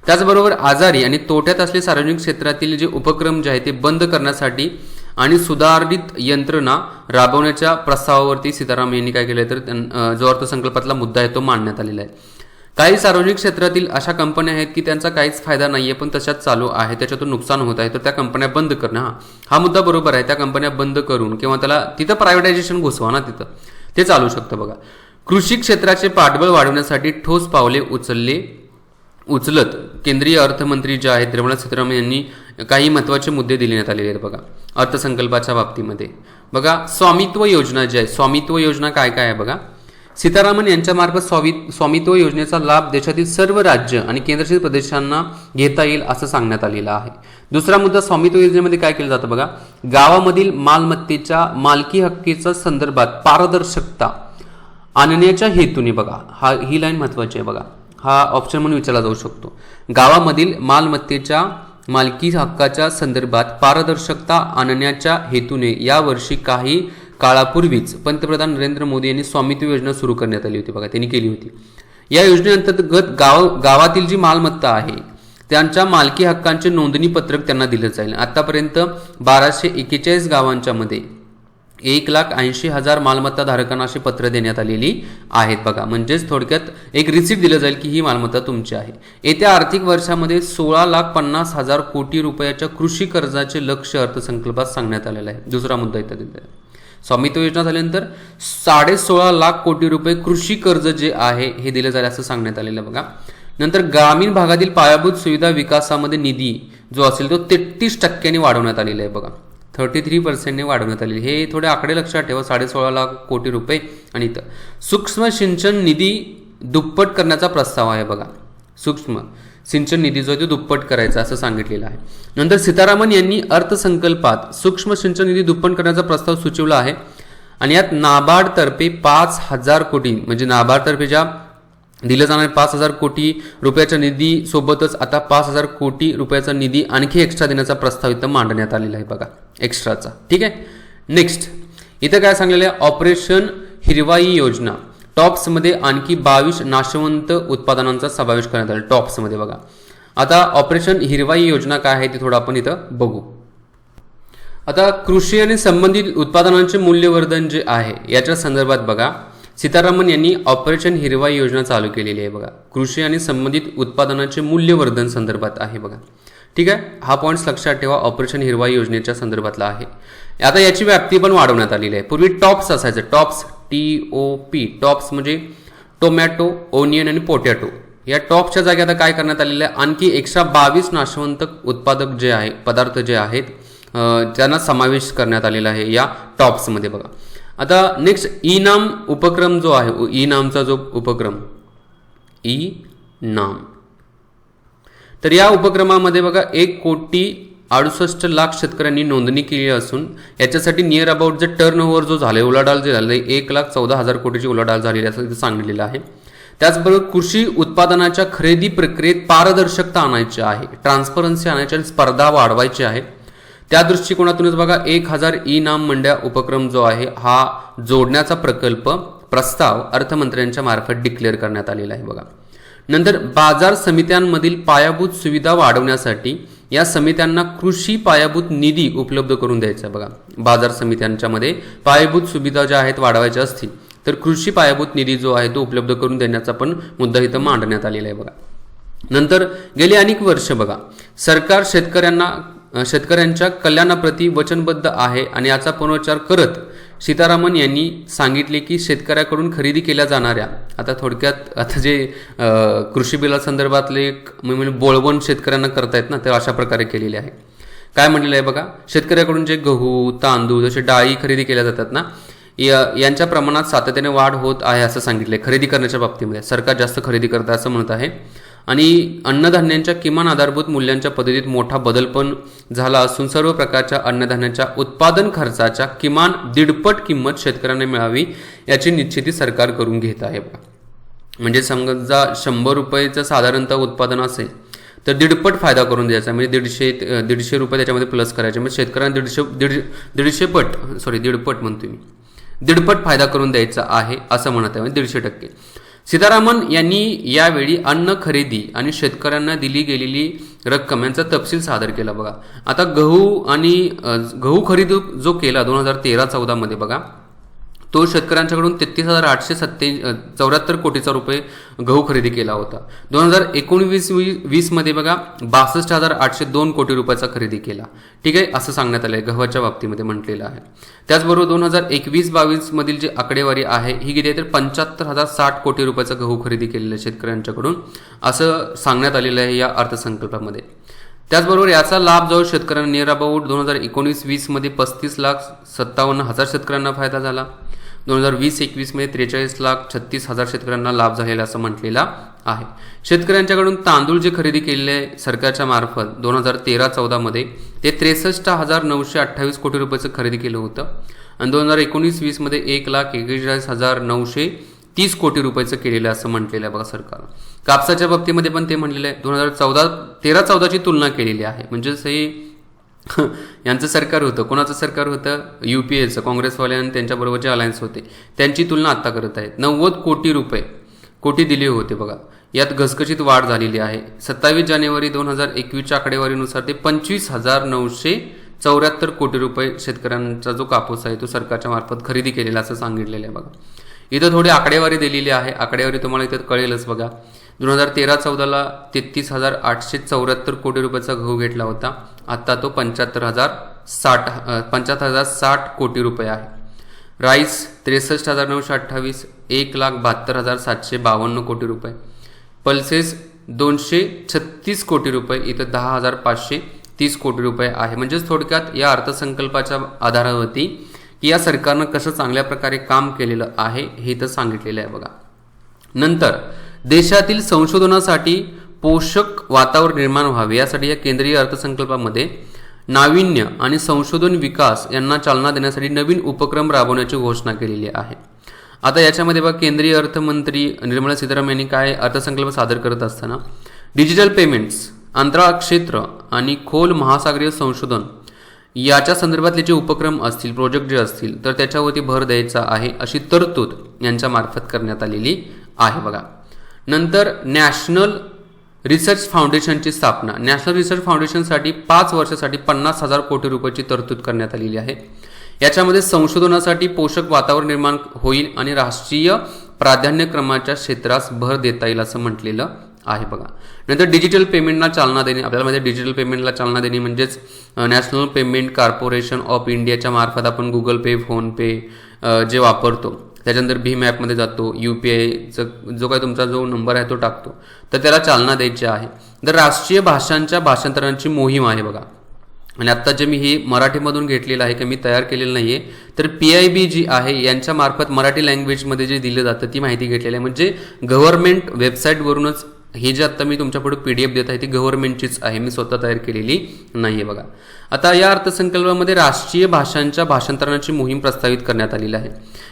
त्याचबरोबर आजारी आणि तोट्यात असलेले सार्वजनिक क्षेत्रातील जे उपक्रम जे आहे ते बंद करण्यासाठी आणि सुधारित यंत्रणा राबवण्याच्या प्रस्तावावरती सीतारामन यांनी काय केलं तर जो अर्थसंकल्पातला मुद्दा आहे तो मांडण्यात आलेला आहे. काही सार्वजनिक क्षेत्रातील अशा कंपन्या आहेत की त्यांचा काहीच फायदा नाहीये पण तशाच चालू आहे, त्याच्यातून नुकसान होत आहे, तर त्या कंपन्या बंद करणं हा मुद्दा बरोबर आहे. त्या कंपन्या बंद करून किंवा त्याला तिथं प्रायव्हेटायझेशन घुसवा ना, तिथं ते चालू शकतं बघा. कृषी क्षेत्राचे पाठबळ वाढवण्यासाठी ठोस पावले उचलत केंद्रीय अर्थमंत्री जे आहेत निर्मला सीतारामन यांनी काही महत्त्वाचे मुद्दे देण्यात आलेले आहेत बघा अर्थसंकल्पाच्या बाबतीमध्ये. बघा स्वामित्व योजना जी आहे, स्वामित्व योजना काय काय आहे बघा. सीतारामन यांच्यामार्फत स्वामित्व योजनेचा लाभ देशातील सर्व राज्य आणि केंद्रशासित प्रदेशांना घेता येईल असं सांगण्यात आलेलं आहे. दुसरा मुद्दा स्वामित्व योजनेमध्ये काय केलं जातं बघा, गावामधील मालमत्तेच्या मालकी हक्कीच्या संदर्भात पारदर्शकता आणण्याच्या हेतूने बघा, ही लाईन महत्वाची आहे बघा, हा ऑप्शन म्हणून विचारला जाऊ शकतो. गावामधील मालमत्तेच्या मालकी हक्काच्या संदर्भात पारदर्शकता आणण्याच्या हेतूने यावर्षी काही काळापूर्वीच पंतप्रधान नरेंद्र मोदी यांनी स्वामित्व योजना सुरू करण्यात आली होती बघा, त्यांनी केली होती. या योजनेअंतर्गत गावातील जी मालमत्ता आहे त्यांच्या मालकी हक्कांचे नोंदणी पत्रक त्यांना दिलं जाईल. आतापर्यंत 1241 गावांच्या मध्ये 1,80,000 मालमत्ता धारकांना अशी पत्र देण्यात आलेली आहेत बघा. म्हणजेच थोडक्यात एक रिसिप्ट दिलं जाईल की ही मालमत्ता तुमची आहे. येत्या आर्थिक वर्षामध्ये 16,50,000 कोटी रुपयाच्या कृषी कर्जाचे लक्ष्य अर्थसंकल्पात सांगण्यात आलेलं आहे. दुसरा मुद्दा इथं स्वामित्व योजना झाल्यानंतर 16.5 लाख कोटी रुपये कृषी कर्ज जे आहे हे दिले जाईल असं सांगण्यात आलेलं बघा. नंतर ग्रामीण भागातील पायाभूत सुविधा विकासामध्ये निधी जो असेल तो 33% वाढवण्यात आलेला आहे बघा, 33% वाढवण्यात आलेली. हे थोडे आकडे लक्षात ठेवा, 16.5 लाख कोटी रुपये. आणि इथं सूक्ष्म सिंचन निधी दुप्पट करण्याचा प्रस्ताव आहे बघा. सूक्ष्म सिंचन निधी जो आहे तो दुप्पट करायचा असं सांगितलेलं आहे. नंतर सीतारामन यांनी अर्थसंकल्पात सूक्ष्म सिंचन निधी दुप्पट करण्याचा प्रस्ताव सुचवला आहे आणि यात नाबार्ड तर्फे 5,000 कोटी म्हणजे नाबार्ड तर्फे ज्या दिलं जाणारे 5,000 कोटी रुपयाच्या निधी सोबतच आता 5,000 कोटी रुपयाचा निधी आणखी एक्स्ट्रा देण्याचा प्रस्ताव इथं मांडण्यात आलेला आहे बघा, एक्स्ट्राचा. ठीक आहे. नेक्स्ट इथं काय सांगलेलं आहे, ऑपरेशन हिरवाई योजना टॉप्समध्ये आणखी 22 नाशवंत उत्पादनांचा समावेश करण्यात आला टॉप्समध्ये बघा. आता ऑपरेशन हिरवाई योजना काय आहे ते थोडं आपण इथं बघू. आता कृषी आणि संबंधित उत्पादनांचे मूल्यवर्धन जे आहे याच्या संदर्भात बघा सीतारामन यांनी ऑपरेशन हिरवाई योजना चालू केलेली आहे बघा. कृषी आणि संबंधित उत्पादनांचे मूल्यवर्धन संदर्भात आहे बघा. ठीक आहे, हा पॉईंट्स लक्षात ठेवा, ऑपरेशन हिरवाई योजनेच्या संदर्भातला आहे. आता याची व्याप्ती पण वाढवण्यात आलेली आहे. पूर्वी टॉप्स असायचं, टॉप्स TOP, टॉप्स म्हणजे टोमॅटो, ओनियन आणि पोटॅटो. या टॉप्सच्या जागी आता काय करण्यात आलेलं आहे, आणखी एक्स्ट्रा 22 नाशवंत उत्पादक जे आहे पदार्थ जे आहेत त्यांना समावेश करण्यात आलेला आहे या टॉप्समध्ये बघा. आता नेक्स्ट ई नाम उपक्रम जो आहे, ई नामचा जो उपक्रम ई नाम, तर या उपक्रमामध्ये बघा 1 कोटी 68 लाख शेतकऱ्यांनी नोंदणी केली असून याच्यासाठी नियर अबाउट जे टर्न ओव्हर जो झाले उलाढाल जे झाले 1,14,000 कोटीची उलाढाल झालेली असं सांगितलेलं आहे. त्याचबरोबर कृषी उत्पादनाच्या खरेदी प्रक्रियेत पारदर्शकता आणायची आहे, ट्रान्सपरन्सी आणायची आणि स्पर्धा वाढवायची आहे. त्या दृष्टिकोनातूनच बघा 1,000 ई नाम मंड्या उपक्रम जो आहे हा जोडण्याचा प्रस्ताव अर्थमंत्र्यांच्या मार्फत डिक्लेअर करण्यात आलेला आहे बघा. नंतर बाजार समित्यांमधील पायाभूत सुविधा वाढवण्यासाठी या समित्यांना कृषी पायाभूत निधी उपलब्ध करून द्यायचा बघा. बाजार समित्यांच्या मध्ये पायाभूत सुविधा ज्या आहेत वाढवायच्या असतील तर कृषी पायाभूत निधी जो आहे तो उपलब्ध करून देण्याचा पण मुद्दा इथं मांडण्यात आलेला आहे बघा. नंतर गेली अनेक वर्ष बघा सरकार शेतकऱ्यांच्या कल्याणाप्रती वचनबद्ध आहे आणि याचा पुनरुच्चार करत सीतारामन यांनी सांगितले की शेतकऱ्याकडून खरेदी केल्या जाणाऱ्या आता थोडक्यात आता जे कृषी बिलासंदर्भातले बोळवण शेतकऱ्यांना करतायत ना तर अशा प्रकारे केलेले आहे. काय म्हणलेलं आहे बघा, शेतकऱ्याकडून जे गहू तांदूळ जसे डाळी खरेदी केल्या जातात ना यांच्या प्रमाणात सातत्याने वाढ होत आहे असं सांगितलंय. खरेदी करण्याच्या बाबतीमध्ये सरकार जास्त खरेदी करतं असं म्हणत आहे. आणि अन्नधान्यांच्या किमान आधारभूत मूल्यांच्या पद्धतीत मोठा बदल पण झाला असून सर्व प्रकारच्या अन्नधान्याच्या उत्पादन खर्चाच्या किमान 1.5 किंमत शेतकऱ्यांना मिळावी याची निश्चिती सरकार करून घेत आहे. म्हणजे समजा 100 रुपयेचं साधारणतः उत्पादन असेल तर 1.5 फायदा करून द्यायचा, म्हणजे 150 रुपये त्याच्यामध्ये प्लस करायचे, म्हणजे शेतकऱ्यांना 1.5 म्हणतोय मी 1.5 फायदा करून द्यायचा आहे असं म्हणत आहे, म्हणजे 150%. सीतारामन यांनी यावेळी अन्न खरेदी आणि शेतकऱ्यांना दिली गेलेली रक्कम यांचा तपशील सादर केला बघा. आता गहू खरेदी जो केला 2013-14 मध्ये बघा तो शेतकऱ्यांच्याकडून 33,874 कोटीचा रुपये गहू खरेदी केला होता. 2019-20 मध्ये बघा 62,802 कोटी रुपयाचा खरेदी केला. ठीक आहे असं सांगण्यात आलंय गव्हाच्या बाबतीमध्ये म्हटलेलं आहे. त्याचबरोबर 2021-22 मधील जी आकडेवारी आहे ही किती आहे तर 75,060 कोटी रुपयाचा गहू खरेदी केलेला आहे शेतकऱ्यांच्याकडून असं सांगण्यात आलेलं आहे या अर्थसंकल्पामध्ये. त्याचबरोबर याचा लाभ जो शेतकऱ्यांना नियर अबाउट 2019-20 मध्ये 35,57,000 शेतकऱ्यांना फायदा झाला. 2020-21 मध्ये 43,36,000 शेतकऱ्यांना लाभ झालेला असं म्हटलेला आहे. शेतकऱ्यांच्याकडून तांदूळ जे खरेदी केलेले सरकारच्या मार्फत 2013-14 मध्ये ते 63,928 कोटी रुपयाचं खरेदी केलं होतं आणि 2019-20 मध्ये 1,41,930 कोटी रुपयाचं केलेलं असं म्हटलेलं आहे बघा सरकार. कापसाच्या बाबतीमध्ये पण ते म्हटलेलं आहे 2013-14 ची तुलना केलेली आहे. म्हणजेच हे यांचं सरकार होतं, कोणाचं सरकार होतं UPAचं काँग्रेसवाले आणि त्यांच्याबरोबर जे अलायन्स होते त्यांची तुलना आत्ता करत आहेत. 90 कोटी दिले होते बघा. यात घसघशीत वाढ झालेली आहे. 27 जानेवारी 2021च्या आकडेवारीनुसार ते 25,974 कोटी रुपये शेतकऱ्यांचा जो कापूस आहे तो सरकारच्या मार्फत खरेदी केलेला असं सांगितलेलं आहे बघा. इथं थोडी आकडेवारी दिलेली आहे, आकडेवारी तुम्हाला इथं कळेलच बघा. 2013-14ला 33,874 कोटी रुपयाचा गहू घेतला होता, आता तो 75,060 कोटी रुपये आहे. राईस 63,928, 1,72,752 कोटी रुपये. पल्सेस 236 कोटी रुपये, इथं 10,530 कोटी रुपये आहे. म्हणजेच थोडक्यात या अर्थसंकल्पाच्या आधारावरती की या सरकारनं कसं चांगल्या प्रकारे काम केलेलं आहे हे इथं सांगितलेलं आहे बघा. नंतर देशातील संशोधनासाठी पोषक वातावरण निर्माण व्हावे यासाठी या केंद्रीय अर्थसंकल्पामध्ये नाविन्य आणि संशोधन विकास यांना चालना देण्यासाठी नवीन उपक्रम राबवण्याची घोषणा केलेली आहे. आता याच्यामध्ये बघा केंद्रीय अर्थमंत्री निर्मला सीतारामन यांनी काय अर्थसंकल्प सादर करत असताना डिजिटल पेमेंट्स, अंतराळ क्षेत्र आणि खोल महासागरीय संशोधन याच्या संदर्भातले जे उपक्रम असतील, प्रोजेक्ट जे असतील तर त्याच्यावरती भर द्यायचा आहे अशी तरतूद यांच्या मार्फत करण्यात आलेली आहे बघा. नंतर नॅशनल रिसर्च फाउंडेशनची स्थापना. नॅशनल रिसर्च फाउंडेशनसाठी 5 वर्षासाठी 50,000 कोटी रुपयाची तरतूद करण्यात आलेली आहे. याच्यामध्ये संशोधनासाठी पोषक वातावरण निर्माण होईल आणि राष्ट्रीय प्राधान्यक्रमाच्या क्षेत्रास भर देता येईल असं म्हटलेलं आहे बघा. नंतर डिजिटल पेमेंटला चालना देणे. आपल्याला माहिती आहे डिजिटल पेमेंटला चालना देणे म्हणजेच नॅशनल पेमेंट कॉर्पोरेशन ऑफ इंडियाच्या मार्फत आपण गुगल पे, फोन पे जे वापरतो त्याच्यानंतर भीम ॲपमध्ये जातो, UPI जो काही तुमचा जो नंबर आहे तो टाकतो तर त्याला चालना द्यायची आहे. तर राष्ट्रीय भाषांच्या भाषांतरांची मोहीम आहे बघा. आणि आत्ता जे मी हे मराठीमधून घेतलेलं आहे की मी तयार केलेलं नाही आहे तर PIB जी आहे यांच्या मार्फत मराठी लँग्वेजमध्ये जे दिलं जातं ती माहिती घेतलेली आहे. म्हणजे गव्हर्नमेंट वेबसाईटवरूनच ही जी आता मी तुमच्यापुढे PDF देत आहे ती गव्हर्नमेंटचीच आहे, मी स्वतः तयार केलेली नाही आहे बघा. आता या अर्थसंकल्पामध्ये राष्ट्रीय भाषांच्या भाषांतरणाची मोहीम प्रस्तावित करण्यात आलेली आहे.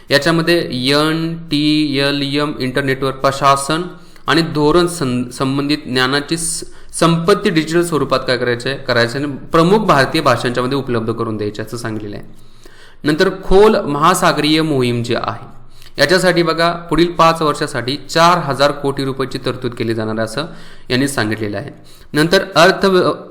याच्यामध्ये NTLM इंटरनेटवर प्रशासन आणि धोरण संबंधित ज्ञानाची संपत्ती डिजिटल स्वरूपात काय करायचं आणि प्रमुख भारतीय भाषांच्यामध्ये उपलब्ध करून द्यायचे असं सांगितलेलं आहे. नंतर खोल महासागरीय मोहीम जी आहे याच्यासाठी बघा पुढील 5 वर्षासाठी 4000 कोटी रुपयाची तरतूद केली जाणार असं यांनी सांगितलेलं आहे. नंतर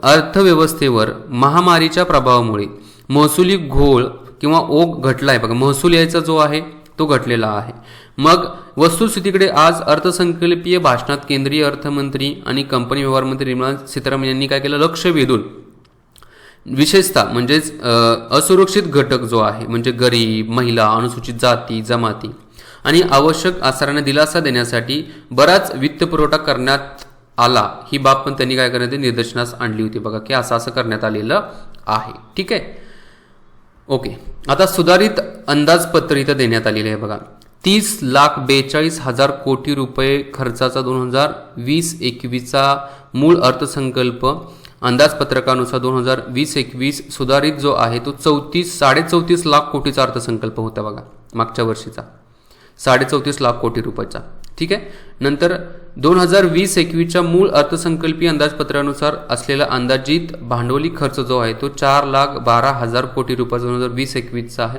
अर्थव्यवस्थेवर महामारीच्या प्रभावामुळे महसुली घोळ किंवा ओघ घटला आहे बघा. महसूल यायचा जो आहे तो घटलेला आहे. मग वस्तुस्थितीकडे आज अर्थसंकल्पीय भाषणात केंद्रीय अर्थमंत्री आणि कंपनी व्यवहार मंत्री निर्मला सीतारामन यांनी काय केलं, लक्ष वेधून विशेषतः म्हणजेच असुरक्षित घटक जो आहे म्हणजे गरीब, महिला, अनुसूचित जाती जमाती आणि आवश्यक आसरांना दिलासा देण्यासाठी बराच वित्तपुरवठा करण्यात आला. ही बाब पण त्यांनी काय करण्यात निदर्शनास आणली होती बघा की असं करण्यात आलेलं आहे. ठीक आहे, ओके. आता सुधारित अंदाजपत्र इथं देण्यात आलेले आहे बघा. 30,42,000 कोटी रुपये खर्चाचा 2020-21चा मूळ अर्थसंकल्प अंदाजपत्रकानुसार 2020-21 सुधारित जो आहे तो 34.5 लाख कोटीचा अर्थसंकल्प होता बघा. मागच्या वर्षीचा 34.5 लाख कोटी रुपयाचा. ठीक आहे. नंतर 2020-21च्या मूळ अर्थसंकल्पीय अंदाजपत्रानुसार असलेला अंदाजित भांडवली खर्च जो आहे तो 4,12,000 कोटी रुपयाचा 2020-21चा आहे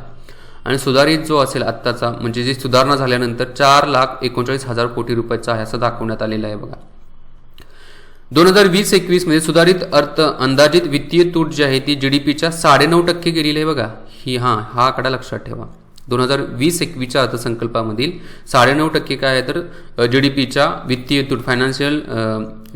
आणि सुधारित जो असेल आत्ताचा म्हणजे जी सुधारणा झाल्यानंतर 4,39,000 कोटी रुपयाचा आहे असं दाखवण्यात आलेलं आहे बघा. 2020-21 मध्ये सुधारित अंदाजित वित्तीय तूट जी आहे ती GDPच्या 9.5% गेलेली आहे बघा. हा आकडा लक्षात ठेवा. 2020-21च्या अर्थसंकल्पामधील 9.5% काय आहे तर GDPच्या वित्तीय तूट फायनान्शियल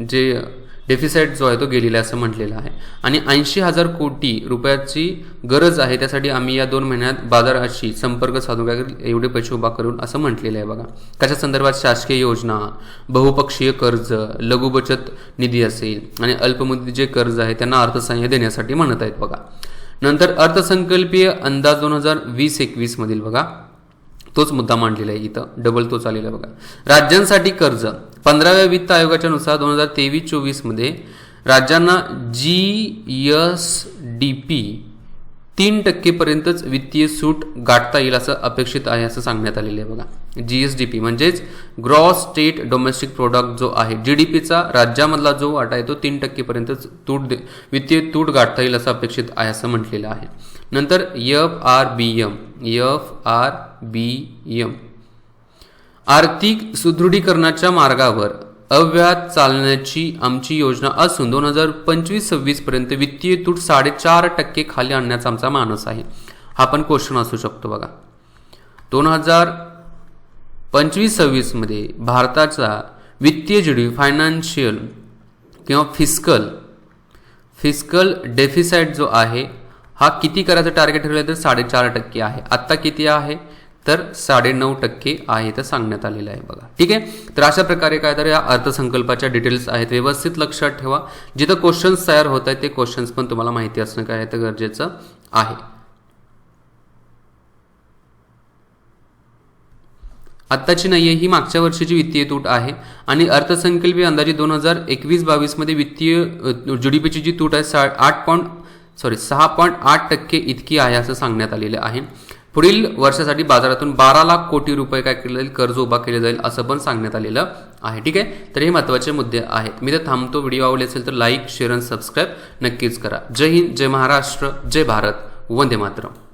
जे डेफिसाइट जो आहे तो गेलेला आहे असं म्हटलेलं आहे. आणि 80,000 कोटी रुपयाची गरज आहे. त्यासाठी आम्ही या 2 महिन्यात बाजाराशी संपर्क साधून काय एवढे पैसे उभा करून असं म्हटलेलं आहे बघा. कशा संदर्भात शासकीय योजना, बहुपक्षीय कर्ज, लघु बचत निधी असेल आणि अल्पमुदती जे कर्ज आहे त्यांना अर्थसहाय्य देण्यासाठी म्हणत आहेत बघा. नंतर अर्थसंकल्पीय अंदाज 2020-21 मधील बघा तोच मुद्दा मांडलेला आहे इथं, डबल तोच आलेला आहे बघा. राज्यांसाठी कर्ज 15व्या वित्त आयोगाच्या नुसार 2023-24 मध्ये राज्यांना GSDP 3% पर्यंतच वित्तीय सूट गाठता येईल असं अपेक्षित आहे असं सांगण्यात आलेलं आहे बघा. GSDP म्हणजेच ग्रॉस स्टेट डोमेस्टिक प्रोडक्ट जो आहे GDPचा राज्यामधला जो वाटा आहे तो 3% पर्यंतच वित्तीय तूट गाठता येईल असं अपेक्षित आहे असं म्हटलेलं आहे. नंतर FRBM आर्थिक सुदृढीकरणाच्या मार्गावर अव्याहत चालण्याची आमची योजना असून 2025-26 पर्यंत वित्तीय तूट 4.5% खाली आणण्याचा आमचा मानस आहे. हा पण क्वेश्चन असू शकतो बघा. 2025-26 मध्ये भारताचा वित्तीय GDP फायनान्शियल किंवा फिस्कल डेफिसाइट जो आहे हा किती करायचं टार्गेट ठरवलं तर 4.5% आहे. आत्ता किती आहे तर 9.5% आहे तर सांगण्यात आलेलं आहे बघा. ठीक आहे. तर अशा प्रकारे काय तर या अर्थसंकल्पाच्या डिटेल्स आहेत व्यवस्थित लक्षात ठेवा. जिथं क्वेश्चन्स तयार होत आहेत ते क्वेश्चन्स पण तुम्हाला माहिती असणं काय तर गरजेचं आहे. आत्ताची नाही आहे, ही मागच्या वर्षीची वित्तीय तूट आहे आणि अर्थसंकल्पीय अंदाजे 2021-22 मध्ये वित्तीय GDPची जी तूट आहे 6.8% इतकी आहे असं सांगण्यात आलेलं आहे. पुढील वर्षासाठी बाजारातून 12 लाख कोटी रुपये काय केले जाईल कर्ज उभा केले जाईल असं पण सांगण्यात आलेलं आहे. ठीक आहे. तर हे महत्त्वाचे मुद्दे आहेत. मी तर थांबतो. व्हिडिओ आवडले असेल तर लाईक, शेअर आणि सबस्क्राईब नक्कीच करा. जय हिंद, जय महाराष्ट्र, जय भारत, वंदे मातरम.